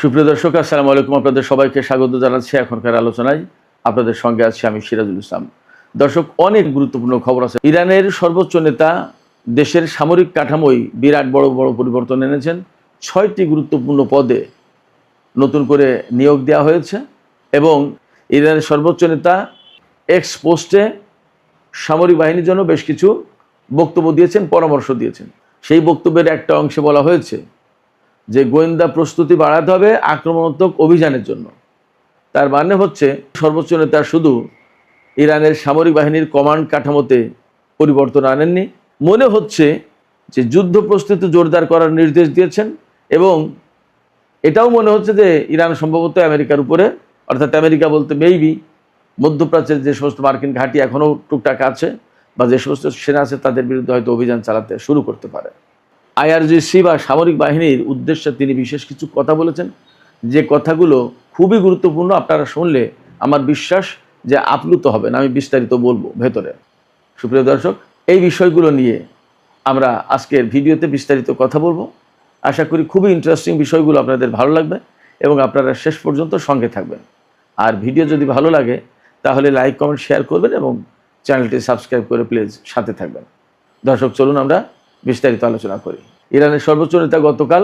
সুপ্রিয় দর্শক, আসসালামু আলাইকুম। আপনাদের সবাইকে স্বাগত জানাচ্ছি এখনকার আলোচনায়। আপনাদের সঙ্গে আছি আমি সিরাজুল ইসলাম। দর্শক, অনেক গুরুত্বপূর্ণ খবর আছে। ইরানের সর্বোচ্চ নেতা দেশের সামরিক কাঠামোয় বিরাট বড় বড় পরিবর্তন এনেছেন। 6টি গুরুত্বপূর্ণ পদে নতুন করে নিয়োগ দেওয়া হয়েছে এবং ইরানের সর্বোচ্চ নেতা এক্স পোস্টে সামরিক বাহিনীর জন্য বেশ কিছু বক্তব্য দিয়েছেন, পরামর্শ দিয়েছেন। সেই বক্তব্যের একটা অংশে বলা হয়েছে যে গোয়েন্দা প্রস্তুতি বাড়াতে হবে আক্রমণাত্মক অভিযানের জন্য। তার মানে হচ্ছে সর্বোচ্চ নেতা শুধু ইরানের সামরিক বাহিনীর কমান্ড কাঠামোতে পরিবর্তন আনেননি, মনে হচ্ছে যে যুদ্ধ প্রস্তুতি জোরদার করার নির্দেশ দিয়েছেন এবং এটাও মনে হচ্ছে যে ইরান সম্ভবত আমেরিকার উপরে, অর্থাৎ আমেরিকা বলতে মেবি মধ্যপ্রাচ্যের যে সমস্ত মার্কিন ঘাঁটি এখনও টুকটাক আছে বা যে সমস্ত সেনা আছে তাদের বিরুদ্ধে হয়তো অভিযান চালাতে শুরু করতে পারে। আইআরজিসি বা সামরিক বাহিনীর উদ্দেশ্যে তিনি বিশেষ কিছু কথা বলেছেন, যে কথাগুলো খুবই গুরুত্বপূর্ণ। আপনারা শুনলে আমার বিশ্বাস যে আপ্লুত হবেন। আমি বিস্তারিত বলবো ভেতরে। সুপ্রিয় দর্শক, এই বিষয়গুলো নিয়ে আমরা আজকের ভিডিওতে বিস্তারিত কথা বলবো। আশা করি খুবই ইন্টারেস্টিং বিষয়গুলো আপনাদের ভালো লাগবে এবং আপনারা শেষ পর্যন্ত সঙ্গে থাকবেন। আর ভিডিও যদি ভালো লাগে তাহলে লাইক, কমেন্ট, শেয়ার করবেন এবং চ্যানেলটি সাবস্ক্রাইব করে প্লিজ সাথে থাকবেন। দর্শক, চলুন আমরা বিস্তারিত আলোচনা করি। ইরানের সর্বোচ্চ নেতা গতকাল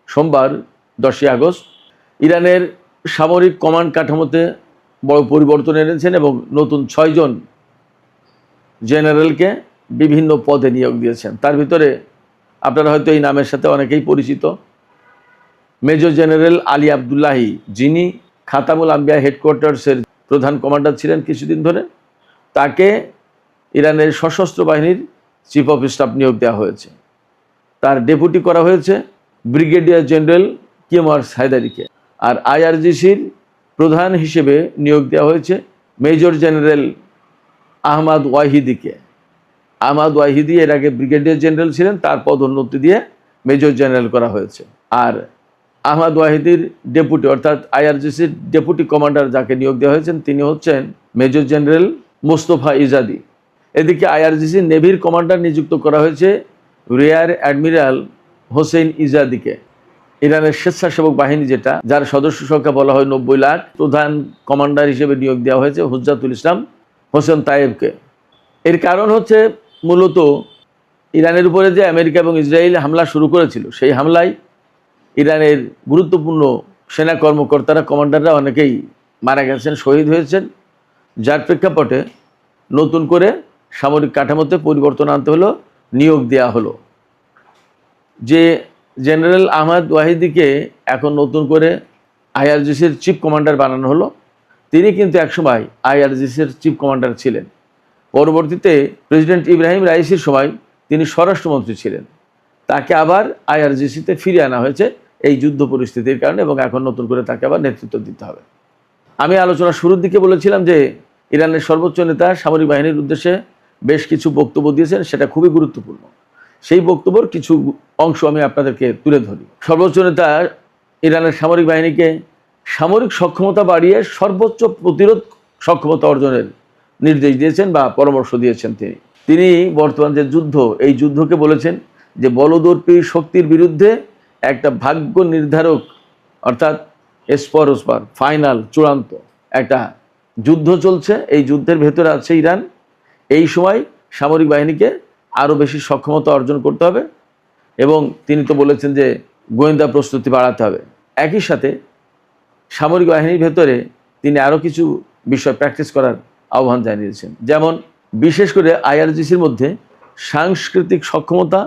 সোমবার 10ই আগস্ট ইরানের সামরিক কমান্ড কাঠামোতে বড় পরিবর্তন এনেছেন এবং নতুন 6 জন জেনারেলকে বিভিন্ন পদে নিয়োগ দিয়েছেন। তার ভিতরে আপনারা হয়তো এই নামের সাথে অনেকেই পরিচিত। মেজর জেনারেল আলী আবদুল্লাহি, যিনি খাতামুল আম্বিয়া হেডকোয়ার্টার্সের প্রধান কমান্ডার ছিলেন কিছুদিন ধরে, তাকে ইরানের সশস্ত্র বাহিনীর চিফ অফ স্টাফ নিয়োগ দেওয়া হয়েছে। তার ডেপুটি করা হয়েছে ব্রিগেডিয়ার জেনারেল কিমার হায়দারিকে। আর আইআরজিসির প্রধান হিসেবে নিয়োগ দেওয়া হয়েছে মেজর জেনারেল আহমাদ ওয়াহিদিকে। আহমাদ ওয়াহিদি এর আগে ব্রিগেডিয়ার জেনারেল ছিলেন, তার পদোন্নতি দিয়ে মেজর জেনারেল করা হয়েছে। আর আহমাদ ওয়াহিদির ডেপুটি, অর্থাৎ আইআরজিসির ডেপুটি কমান্ডার যাকে নিয়োগ দেওয়া হয়েছেন, তিনি হচ্ছেন মেজর জেনারেল মোস্তফা ইজাদি। এদিকে আইআরজিসির নেভির কমান্ডার নিযুক্ত করা হয়েছে রিয়ার অ্যাডমিরাল হোসেন ইজাদিকে। ইরানের স্বেচ্ছাসেবক বাহিনী যেটা, যার সদস্য সংখ্যা বলা হয় 90 লাখ, প্রধান কমান্ডার হিসেবে নিয়োগ দেওয়া হয়েছে হুজ্জাতুল ইসলাম হোসেন তায়েবকে। এর কারণ হচ্ছে মূলত ইরানের উপরে যে আমেরিকা এবং ইসরায়েল হামলা শুরু করেছিল, সেই হামলায় ইরানের গুরুত্বপূর্ণ সেনা কর্মকর্তারা, কমান্ডাররা অনেকেই মারা গেছেন, শহীদ হয়েছেন। যার প্রেক্ষাপটে নতুন করে সামরিক কাঠামোতে পরিবর্তন আনতে হলো, নিয়োগ দেওয়া হলো। যে জেনারেল আহমাদ ওয়াহিদিকে এখন নতুন করে আইআরজিসির চিফ কমান্ডার বানানো হলো, তিনি কিন্তু একসময় আইআরজিসির চিফ কমান্ডার ছিলেন। পরবর্তীতে প্রেসিডেন্ট ইব্রাহিম রাইসির সময় তিনি স্বরাষ্ট্রমন্ত্রী ছিলেন। তাকে আবার আইআরজিসিতে ফিরিয়ে আনা হয়েছে এই যুদ্ধ পরিস্থিতির কারণে এবং এখন নতুন করে তাকে আবার নেতৃত্ব দিতে হবে। আমি আলোচনার শুরুর দিকে বলেছিলাম যে ইরানের সর্বোচ্চ নেতা সামরিক বাহিনীর উদ্দেশ্যে বেশ কিছু বক্তব্য দিয়েছেন, সেটা খুবই গুরুত্বপূর্ণ। সেই বক্তব্যের কিছু অংশ আমি আপনাদেরকে তুলে ধরি। সর্বোচ্চ নেতা ইরানের সামরিক বাহিনীকে সামরিক সক্ষমতা বাড়িয়ে সর্বোচ্চ প্রতিরোধ সক্ষমতা অর্জনের নির্দেশ দিয়েছেন বা পরামর্শ দিয়েছেন। তিনি বর্তমান যে যুদ্ধ, এই যুদ্ধকে বলেছেন যে বলদর্পী শক্তির বিরুদ্ধে একটা ভাগ্য নির্ধারক, অর্থাৎ এসপর ফাইনাল, চূড়ান্ত একটা যুদ্ধ চলছে। এই যুদ্ধের ভেতরে আছে ইরান। এই সময় সামরিক বাহিনীকে আরও বেশি সক্ষমতা অর্জন করতে হবে এবং তিনি তো বলেছেন যে গোয়েন্দা প্রস্তুতি বাড়াতে হবে। একই সাথে সামরিক বাহিনীর ভেতরে তিনি আরও কিছু বিষয় প্র্যাকটিস করার আহ্বান জানিয়েছেন। যেমন বিশেষ করে আইআরজিসির মধ্যে সাংস্কৃতিক সক্ষমতা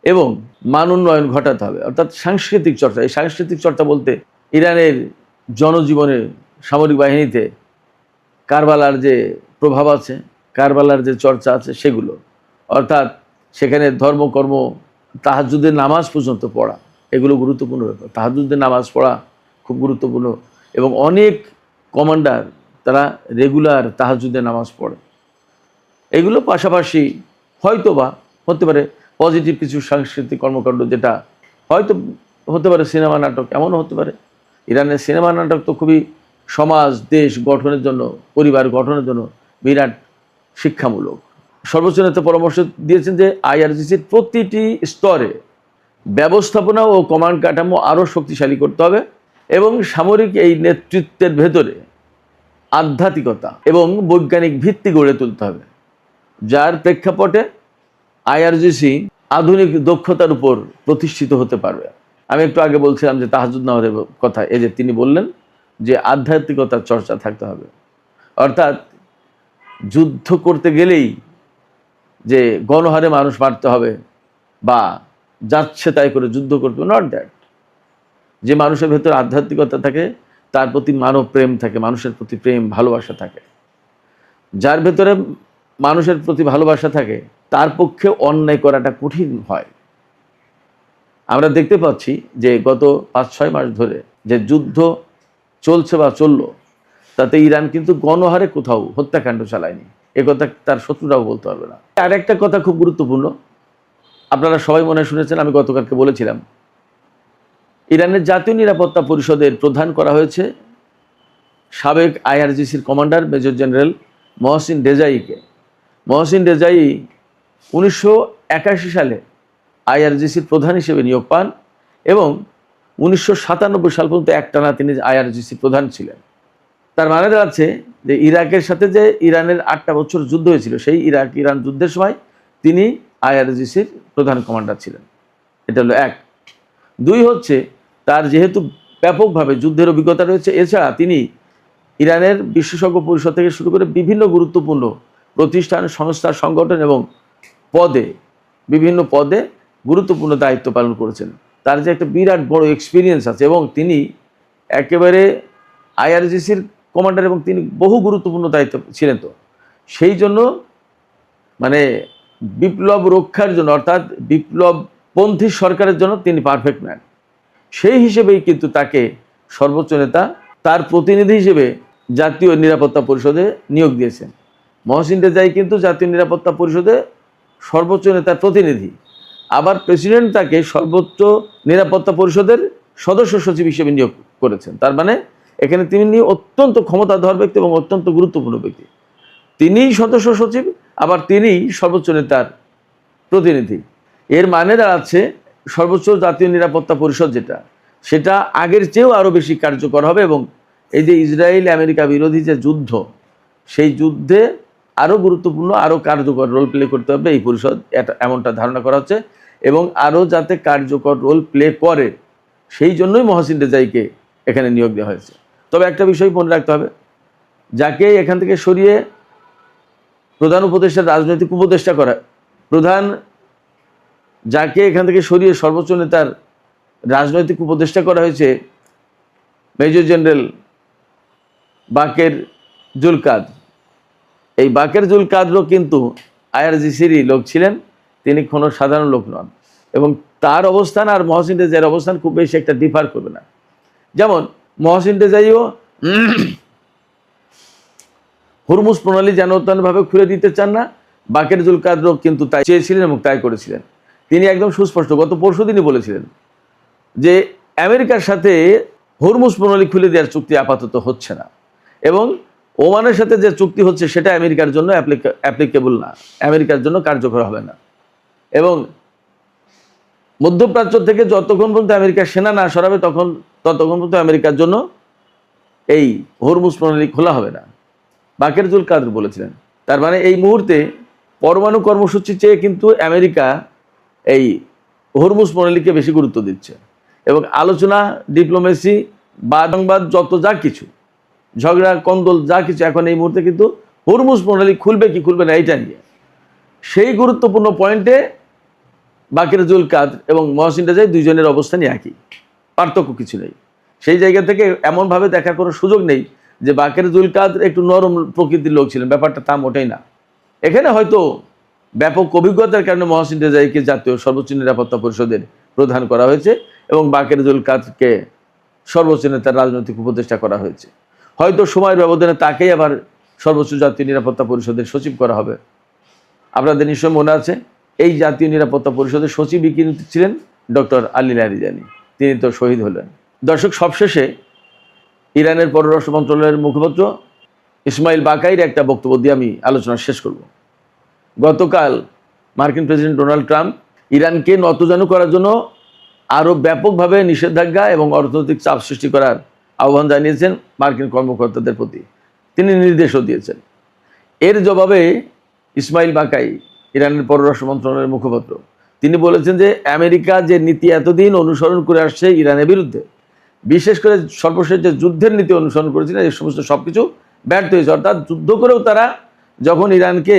এবং মান উন্নয়ন ঘটাতে হবে, অর্থাৎ সাংস্কৃতিক চর্চা। এই সাংস্কৃতিক চর্চা বলতে ইরানের জনজীবনে, সামরিক বাহিনীতে কারবালার যে প্রভাব আছে, কারবালার যে চর্চা আছে, সেগুলো, অর্থাৎ সেখানে ধর্মকর্ম, তাহাজ্জুদের নামাজ পর্যন্ত পড়া, এগুলো গুরুত্বপূর্ণ ব্যাপার। তাহাজ্জুদের নামাজ পড়া খুব গুরুত্বপূর্ণ এবং অনেক কমান্ডার তারা রেগুলার তাহাজ্জুদের নামাজ পড়ে। এগুলো পাশাপাশি হয়তো বা হতে পারে পজিটিভ কিছু সাংস্কৃতিক কর্মকাণ্ড, যেটা হয়তো হতে পারে সিনেমা নাটক, এমনও হতে পারে। ইরানের সিনেমা নাটক তো খুবই সমাজ, দেশ গঠনের জন্য, পরিবার গঠনের জন্য বিরাট শিক্ষামূলক। সর্বোচ্চ নেতা পরামর্শ দিয়েছেন যে আইআরজিসির প্রতিটি স্তরে ব্যবস্থাপনা ও কমান্ড কাঠামো আরও শক্তিশালী করতে হবে এবং সামরিক এই নেতৃত্বের ভেতরে আধ্যাত্মিকতা এবং বৈজ্ঞানিক ভিত্তি গড়ে তুলতে হবে, যার প্রেক্ষাপটে আইআরজিসি আধুনিক দক্ষতার উপর প্রতিষ্ঠিত হতে পারবে। আমি একটু আগে বলছিলাম যে তাহাজ্জুদ নামাজের কথা, এই যে তিনি বললেন যে আধ্যাত্মিকতার চর্চা থাকতে হবে, অর্থাৎ যুদ্ধ করতে গেলেই যে গণহারে মানুষ মারতে হবে বা যাচ্ছে তাই করে যুদ্ধ করতে হবে, নট দ্যাট। যে মানুষের ভেতরে আধ্যাত্মিকতা থাকে, তার প্রতি মানব প্রেম থাকে, মানুষের প্রতি প্রেম ভালোবাসা থাকে, যার ভেতরে মানুষের প্রতি ভালোবাসা থাকে তার পক্ষে অন্যায় করাটা কঠিন হয়। আমরা দেখতে পাচ্ছি যে গত 5-6 মাস ধরে যে যুদ্ধ চলছে বা চললো, তাতে ইরান কিন্তু গণহারে কোথাও হত্যাকাণ্ড চালায়নি, এ কথা তার শত্রুরাও বলতে পারবে না। আর একটা কথা খুব গুরুত্বপূর্ণ, আপনারা সবাই মনে শুনেছেন, আমি গতকালকে বলেছিলাম, ইরানের জাতীয় নিরাপত্তা পরিষদের প্রধান করা হয়েছে সাবেক আইআরজিসির কমান্ডার মেজর জেনারেল মহসিন রেজাইকে। মহসিন রেজাই 1981 সালে আইআরজিসির প্রধান হিসেবে নিয়োগ পান এবং 1997 সাল পর্যন্ত একটানা তিনি আইআরজিসির প্রধান ছিলেন। তার মানে দাঁড়াচ্ছে যে ইরাকের সাথে যে ইরানের 8টা বছর যুদ্ধ হয়েছিল, সেই ইরান যুদ্ধের সময় তিনি আইআরজিসির প্রধান কমান্ডার ছিলেন। এটা হলো এক। দুই হচ্ছে, তার যেহেতু ব্যাপকভাবে যুদ্ধের অভিজ্ঞতা রয়েছে, এছাড়া তিনি ইরানের বিশেষজ্ঞ পরিষদ থেকে শুরু করে বিভিন্ন গুরুত্বপূর্ণ প্রতিষ্ঠান, সংস্থা, সংগঠন এবং বিভিন্ন পদে গুরুত্বপূর্ণ দায়িত্ব পালন করেছেন। তার যে একটা বিরাট বড় এক্সপিরিয়েন্স আছে এবং তিনি একেবারে আইআরজিসির কমান্ডার এবং তিনি বহু গুরুত্বপূর্ণ দায়িত্ব ছিলেন। তো সেই জন্য মানে বিপ্লব রক্ষার জন্য, অর্থাৎ বিপ্লবপন্থী সরকারের জন্য তিনি পারফেক্ট ম্যান। সেই হিসেবেই কিন্তু তাকে সর্বোচ্চ নেতা তার প্রতিনিধি হিসেবে জাতীয় নিরাপত্তা পরিষদে নিয়োগ দিয়েছেন। মহসিন রেজাই কিন্তু জাতীয় নিরাপত্তা পরিষদে সর্বোচ্চ নেতার প্রতিনিধি, আবার প্রেসিডেন্ট তাকে সর্বোচ্চ নিরাপত্তা পরিষদের সদস্য সচিব হিসেবে নিয়োগ করেছেন। তার মানে এখানে তিনি অত্যন্ত ক্ষমতাধর ব্যক্তি এবং অত্যন্ত গুরুত্বপূর্ণ ব্যক্তি। তিনিই সদস্য সচিব, আবার তিনিই সর্বোচ্চ নেতার প্রতিনিধি। এর মানে দাঁড়াচ্ছে সর্বোচ্চ জাতীয় নিরাপত্তা পরিষদ সেটা আগের চেয়েও আরও বেশি কার্যকর হবে এবং এই যে ইসরায়েল আমেরিকা বিরোধী যে যুদ্ধ, সেই যুদ্ধে আরও গুরুত্বপূর্ণ, আরও কার্যকর রোল প্লে করতে হবে এই পরিষদ, এমনটা ধারণা করা হচ্ছে। এবং আরও যাতে কার্যকর রোল প্লে করে, সেই জন্যই মহসিন রেজাইকে এখানে নিয়োগ দেওয়া হয়েছে। তবে একটা বিষয় মনে রাখতে হবে, যাকে এখান থেকে সরিয়ে প্রধান উপদেষ্টা, রাজনৈতিক উপদেষ্টা করা, যাকে এখান থেকে সরিয়ে সর্বোচ্চ নেতার রাজনৈতিক উপদেষ্টা করা হয়েছে মেজর জেনারেল বাকের জুলকাদর। এই বাকের জুলকাদরও কিন্তু আইআরজিসিরই লোক ছিলেন, তিনি কোনো সাধারণ লোক নন এবং তার অবস্থান আর মহসিন রেজাইয়ের অবস্থান খুব বেশি একটা ডিফার করবে না। যেমন মহসিন রেজাইও হরমুজ প্রণালী জানাভাবে খুলে দিতে চান না, বাকের জুলকাদরও কিন্তু তাই চেয়েছিলেন এবং তাই করেছিলেন। তিনি একদম সুস্পষ্ট গত পরশুদিনই বলেছিলেন যে আমেরিকার সাথে হরমুজ প্রণালী খুলে দেওয়ার চুক্তি আপাতত হচ্ছে না এবং ওমানের সাথে যে চুক্তি হচ্ছে সেটা আমেরিকার জন্য অ্যাপ্লিকেবল না, আমেরিকার জন্য কার্যকর হবে না। এবং মধ্যপ্রাচ্য থেকে যতক্ষণ পর্যন্ত আমেরিকার সেনা না সরাবে ততক্ষণ পর্যন্ত আমেরিকার জন্য এই হরমুজ প্রণালী খোলা হবে না, বাকের জুলকাদর বলেছিলেন। তার মানে এই মুহূর্তে পরমাণু কর্মসূচি চেয়ে কিন্তু আমেরিকা এই হরমুজ প্রণালীকে বেশি গুরুত্ব দিচ্ছে এবং আলোচনা, ডিপ্লোমেসি, সংবাদ, যত যা কিছু ঝগড়া, কন্দল যা কিছু এখন এই মুহূর্তে কিন্তু হরমুজ প্রণালী খুলবে কি খুলবে না এইটা নিয়ে। সেই গুরুত্বপূর্ণ পয়েন্টে বাকের জুলকাদর এবং মহসিন রেজাই দুইজনের অবস্থানই একই, পার্থক্য কিছু নেই। সেই জায়গা থেকে এমনভাবে দেখার কোনো সুযোগ নেই যে বাকের জুলকাদর একটু নরম প্রকৃতির লোক ছিলেন, ব্যাপারটা তা মোটেই না। এখানে হয়তো ব্যাপক অভিজ্ঞতার কারণে মহসিন রেজাইকে জাতীয় সর্বোচ্চ নিরাপত্তা পরিষদের প্রধান করা হয়েছে এবং বাকের জুলকাদরকে সর্বোচ্চ নেতার রাজনৈতিক উপদেষ্টা করা হয়েছে। হয়তো সময়ের ব্যবধানে তাকেই আবার সর্বোচ্চ জাতীয় নিরাপত্তা পরিষদের সচিব করা হবে। আপনাদের নিশ্চয় মনে আছে এই জাতীয় নিরাপত্তা পরিষদের সচিবই কিন্তু ছিলেন ডক্টর আলী লারিজানি, তিনি তো শহীদ হলেন। দর্শক, সবশেষে ইরানের পররাষ্ট্র মন্ত্রণালয়ের মুখপাত্র ইসমাইল বাকাইর একটা বক্তব্য দিয়ে আমি আলোচনা শেষ করব। গতকাল মার্কিন প্রেসিডেন্ট ডোনাল্ড ট্রাম্প ইরানকে নতজানু করার জন্য আরও ব্যাপকভাবে নিষেধাজ্ঞা এবং অর্থনৈতিক চাপ সৃষ্টি করার আহ্বান জানিয়েছেন মার্কিন কর্মকর্তাদের প্রতি। তিনি নির্দেশও দিয়েছেন। এর জবাবে ইসমাইল বাকাই, ইরানের পররাষ্ট্র মন্ত্রণালয়ের মুখপাত্র, তিনি বলেছেন যে আমেরিকা যে নীতি এতদিন অনুসরণ করে আসছে ইরানের বিরুদ্ধে, বিশেষ করে সর্বশেষ যে যুদ্ধের নীতি অনুসরণ করেছিল, এই সমস্ত সব কিছু ব্যর্থ হয়েছে। অর্থাৎ যুদ্ধ করেও তারা যখন ইরানকে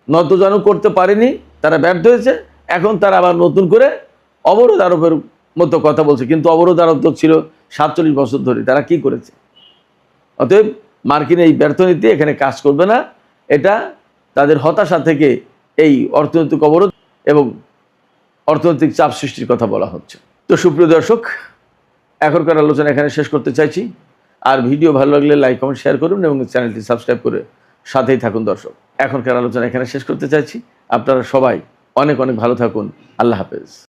নতজানু করতে পারেনি, তারা ব্যর্থ হয়েছে। এখন তারা আবার নতুন করে অবরোধ আরোপের মতো কথা বলছে, কিন্তু অবরোধ আরোপ তো ছিল 47 বছর ধরে। তারা কি করেছে? অতএব মার্কিন এই ব্যর্থ নীতি এখানে কাজ করবে না। এটা তাদের হতাশা থেকে এই অর্থনৈতিক অবরোধ এবং অর্থনৈতিক চাপ সৃষ্টির কথা বলা হচ্ছে। তো সুপ্রিয় দর্শক, এখনকার আলোচনা এখানে শেষ করতে চাইছি। আর ভিডিও ভালো লাগলে লাইক, কমেন্ট, শেয়ার করুন এবং চ্যানেলটি সাবস্ক্রাইব করে সাথেই থাকুন। দর্শক, এখনকার আলোচনা এখানে শেষ করতে চাইছি। আপনারা সবাই অনেক অনেক ভালো থাকুন। আল্লাহ হাফেজ।